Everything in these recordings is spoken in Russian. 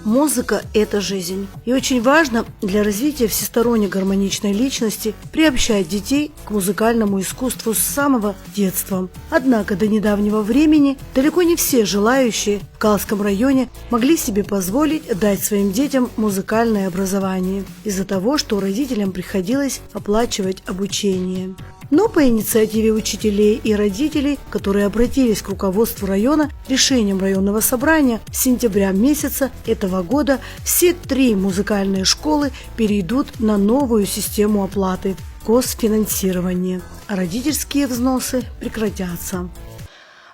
Музыка – это жизнь. И очень важно для развития всесторонне гармоничной личности приобщать детей к музыкальному искусству с самого детства. Однако до недавнего времени далеко не все желающие в Калском районе могли себе позволить дать своим детям музыкальное образование из-за того, что родителям приходилось оплачивать обучение. Но по инициативе учителей и родителей, которые обратились к руководству района, решением районного собрания с сентября месяца этого года все 3 музыкальные школы перейдут на новую систему оплаты – госфинансирование, а родительские взносы прекратятся.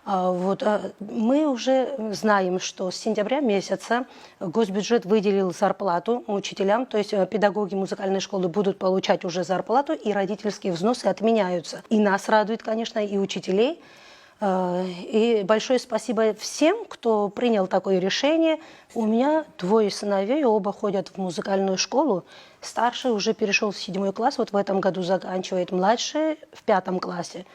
Мы уже знаем, что с сентября месяца госбюджет выделил зарплату учителям, то есть педагоги музыкальной школы будут получать уже зарплату, и родительские взносы отменяются. И нас радует, конечно, и учителей. И большое спасибо всем, кто принял такое решение. У меня 2 сыновей, оба ходят в музыкальную школу. Старший уже перешел в 7 класс, вот в этом году заканчивает, младший в 5 классе.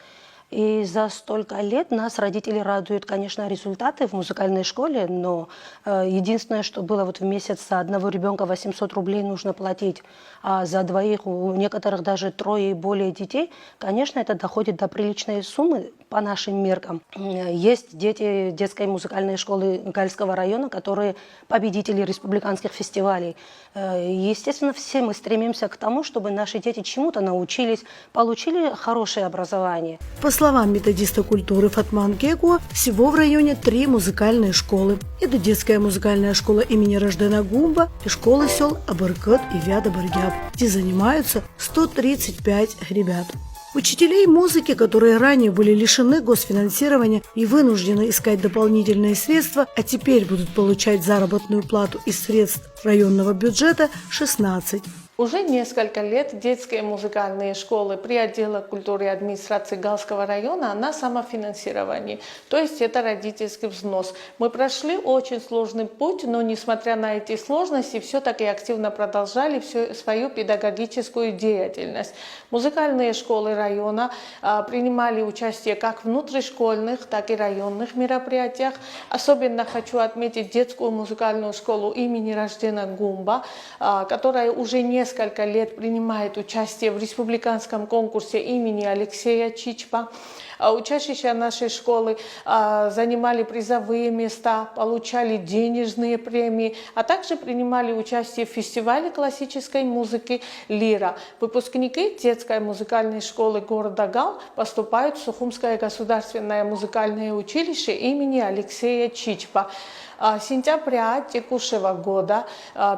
И за столько лет нас родители радуют, конечно, результаты в музыкальной школе, но единственное, что было вот в месяц за одного ребенка 800 рублей нужно платить, а за 2 у некоторых даже 3 и более детей, конечно, это доходит до приличной суммы по нашим меркам. Есть дети детской музыкальной школы Гальского района, которые победители республиканских фестивалей. Естественно, все мы стремимся к тому, чтобы наши дети чему-то научились, получили хорошее образование. По словам методиста культуры Фатман Кекуа, всего в районе 3 музыкальные школы. Это детская музыкальная школа имени Рождена Гумба и школы сел Абыркыт и Вяда-Баргяб, где занимаются 135 ребят. Учителей музыки, которые ранее были лишены госфинансирования и вынуждены искать дополнительные средства, а теперь будут получать заработную плату из средств районного бюджета, 16. Уже несколько лет детские музыкальные школы при отделе культуры и администрации Галского района на самофинансировании, то есть это родительский взнос. Мы прошли очень сложный путь, но несмотря на эти сложности, все-таки активно продолжали свою педагогическую деятельность. Музыкальные школы района принимали участие как в внутришкольных, так и районных мероприятиях. Особенно хочу отметить детскую музыкальную школу имени Рождена Гумба, которая уже несколько лет принимает участие в республиканском конкурсе имени Алексея Чичпа. Учащиеся нашей школы занимали призовые места, получали денежные премии, а также принимали участие в фестивале классической музыки «Лира». Выпускники детской музыкальной школы города Гал поступают в Сухумское государственное музыкальное училище имени Алексея Чичпа. С сентября текущего года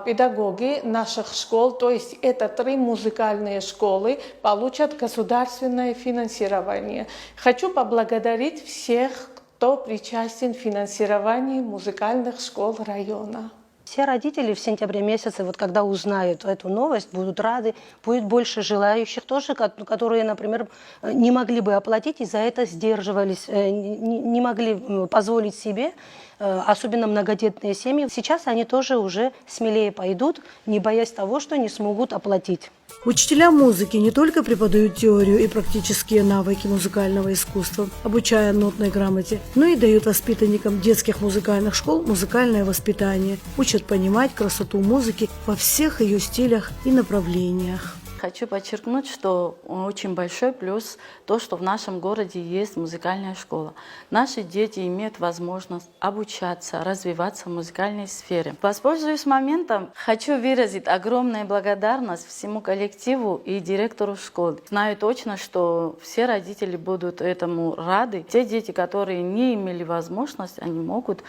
педагоги наших школ, то есть это 3 музыкальные школы, получат государственное финансирование. Хочу поблагодарить всех, кто причастен к финансированию музыкальных школ района. Все родители в сентябре месяце, вот когда узнают эту новость, будут рады, будет больше желающих тоже, которые, например, не могли бы оплатить и за это сдерживались, не могли позволить себе, особенно многодетные семьи. Сейчас они тоже уже смелее пойдут, не боясь того, что не смогут оплатить. Учителя музыки не только преподают теорию и практические навыки музыкального искусства, обучая нотной грамоте, но и дают воспитанникам детских музыкальных школ музыкальное воспитание, учат понимать красоту музыки во всех ее стилях и направлениях. Хочу подчеркнуть, что очень большой плюс то, что в нашем городе есть музыкальная школа. Наши дети имеют возможность обучаться, развиваться в музыкальной сфере. Воспользуясь моментом, хочу выразить огромную благодарность всему коллективу и директору школы. Знаю точно, что все родители будут этому рады. Те дети, которые не имели возможности, они могут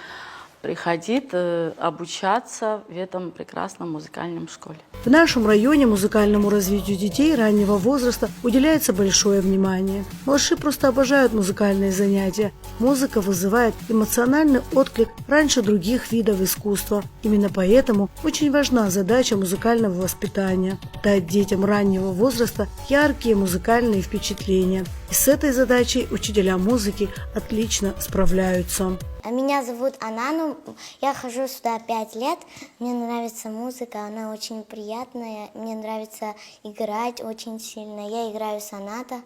приходить обучаться в этом прекрасном музыкальном школе. В нашем районе музыкальному развитию детей раннего возраста уделяется большое внимание. Малыши просто обожают музыкальные занятия. Музыка вызывает эмоциональный отклик раньше других видов искусства. Именно поэтому очень важна задача музыкального воспитания – дать детям раннего возраста яркие музыкальные впечатления. И с этой задачей учителя музыки отлично справляются. Меня зовут Анану, я хожу сюда 5 лет, мне нравится музыка, она очень приятная, мне нравится играть очень сильно. Я играю соната,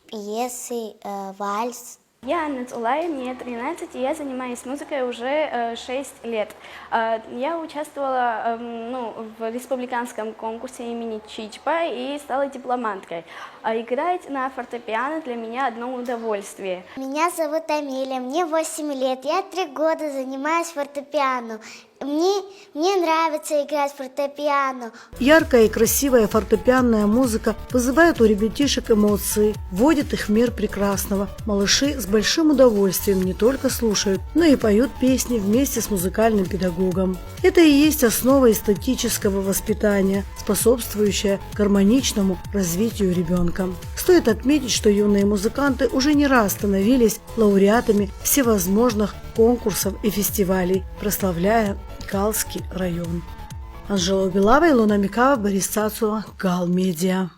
пьесы, вальс, Я Анна Цулай, мне 13, и я занимаюсь музыкой уже 6 лет. Я участвовала в республиканском конкурсе имени Чичпа и стала дипломанткой. Играть на фортепиано для меня одно удовольствие. Меня зовут Амелия, мне 8 лет, я 3 года занимаюсь фортепиано. Мне нравится играть в фортепиано. Яркая и красивая фортепианная музыка вызывает у ребятишек эмоции, вводит их в мир прекрасного. Малыши с большим удовольствием не только слушают, но и поют песни вместе с музыкальным педагогом. Это и есть основа эстетического воспитания, способствующая гармоничному развитию ребенка. Стоит отметить, что юные музыканты уже не раз становились лауреатами всевозможных конкурсов и фестивалей, прославляя Галский район. Анжела Белава, Илона Микава, Борис Цацула, Гал Медиа.